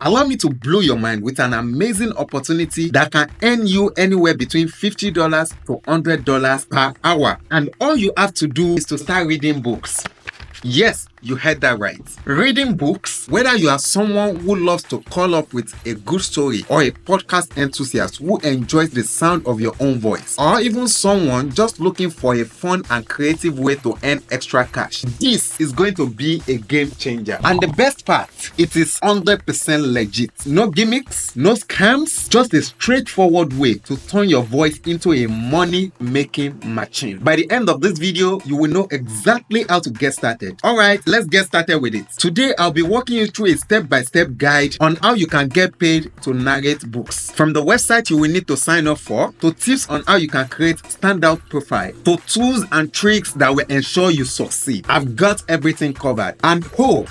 Allow me to blow your mind with an amazing opportunity that can earn you anywhere between $50 to $100 per hour. And all you have to do is to start reading books. Yes, you heard that right. Reading books, whether you are someone who loves to call up with a good story or a podcast enthusiast who enjoys the sound of your own voice, or even someone just looking for a fun and creative way to earn extra cash, this is going to be a game changer. And the best part, it is 100% legit. No gimmicks, no scams, just a straightforward way to turn your voice into a money-making machine. By the end of this video, you will know exactly how to get started. Alright, let's get started with it. Today, I'll be walking you through a step-by-step guide on how you can get paid to narrate books. From the website you will need to sign up for, to tips on how you can create standout profile, to tools and tricks that will ensure you succeed. I've got everything covered. And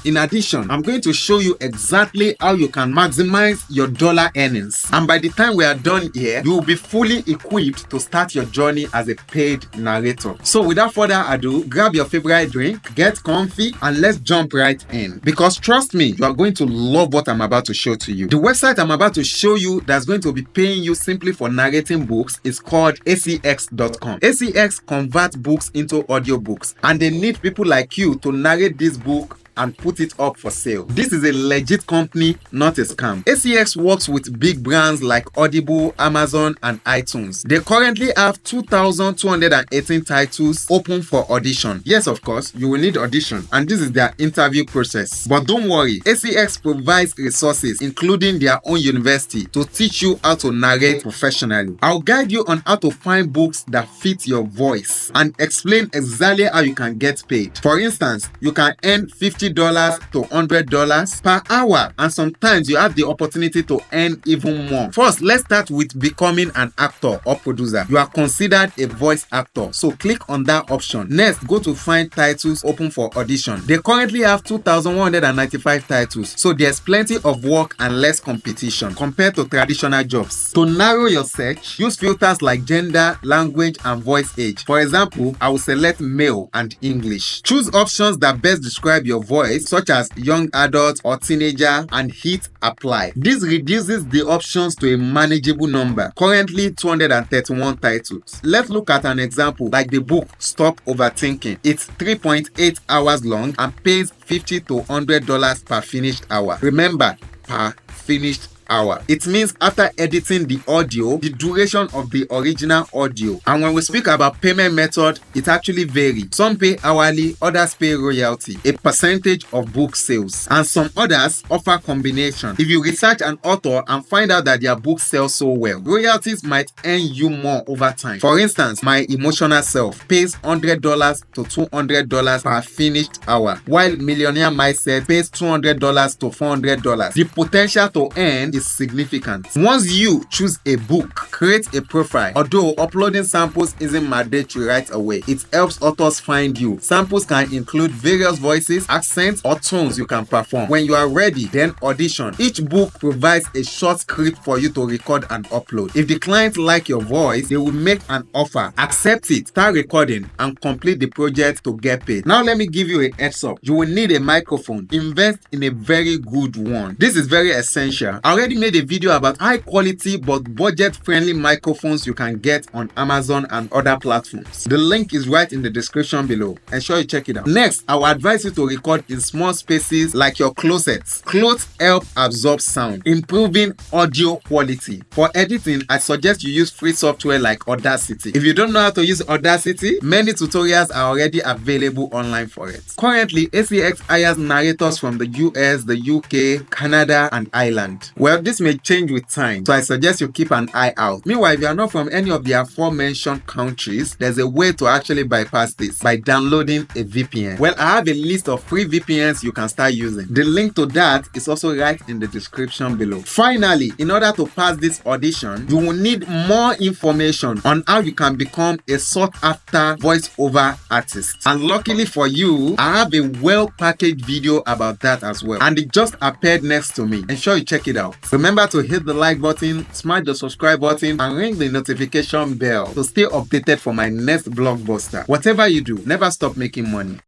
in addition, I'm going to show you exactly how you can maximize your dollar earnings. And by the time we are done here, you will be fully equipped to start your journey as a paid narrator. So without further ado, grab your favorite drink, get comfy, and let's jump right in. Because trust me, you are going to love what I'm about to show to you. The website I'm about to show you that's going to be paying you simply for narrating books is called ACX.com. ACX converts books into audiobooks, and they need people like you to narrate this book and put it up for sale. This is a legit company, not a scam. ACX works with big brands like Audible, Amazon, and iTunes. They currently have 2,218 titles open for audition. Yes, of course, you will need audition, and this is their interview process. But don't worry, ACX provides resources, including their own university, to teach you how to narrate professionally. I'll guide you on how to find books that fit your voice and explain exactly how you can get paid. For instance, you can earn $50 to $100 per hour, and sometimes you have the opportunity to earn even more. First, let's start with becoming an actor or producer. You are considered a voice actor, so click on that option. Next, go to find titles open for audition. They currently have 2,195 titles, so there's plenty of work and less competition compared to traditional jobs. To narrow your search, use filters like gender, language, and voice age. For example, I will select male and English. Choose options that best describe your voice, such as young adult or teenager, and hit apply. This reduces the options to a manageable number, currently 231 titles. Let's look at an example like the book Stop Overthinking. It's 3.8 hours long and pays $50 to $100 per finished hour. Remember, per finished hour. It means after editing the audio, the duration of the original audio. And when we speak about payment method, it actually varies. Some pay hourly, others pay royalty, a percentage of book sales, and some others offer combination. If you research an author and find out that their book sells so well, royalties might earn you more over time. For instance, My Emotional Self pays $100 to $200 per finished hour, while Millionaire Mindset pays $200 to $400. The potential to earn is significant. Once you choose a book, create a profile. Although uploading samples isn't mandatory right away, it helps authors find you. Samples can include various voices, accents, or tones you can perform. When you are ready, then audition. Each book provides a short script for you to record and upload. If the client like your voice, they will make an offer. Accept it, start recording, and complete the project to get paid. Now let me give you a heads up. You will need a microphone. Invest in a very good one. This is very essential. I already made a video about high quality but budget friendly microphones you can get on Amazon and other platforms. The link is right in the description below. Ensure you check it out. Next, I will advise you to record in small spaces like your closets. Clothes help absorb sound, improving audio quality. For editing, I suggest you use free software like Audacity. If you don't know how to use Audacity, many tutorials are already available online for it. Currently, ACX hires narrators from the US, the UK, Canada, and Ireland. Well, this may change with time, so I suggest you keep an eye out. Meanwhile, if you are not from any of the aforementioned countries, there's a way to actually bypass this by downloading a VPN. Well, I have a list of free VPNs you can start using. The link to that is also right in the description below. Finally, in order to pass this audition, you will need more information on how you can become a sought-after voiceover artist. And luckily for you, I have a well-packaged video about that as well, and it just appeared next to me. Ensure you check it out. Remember to hit the like button, smash the subscribe button, and ring the notification bell to stay updated for my next blockbuster. Whatever you do, never stop making money.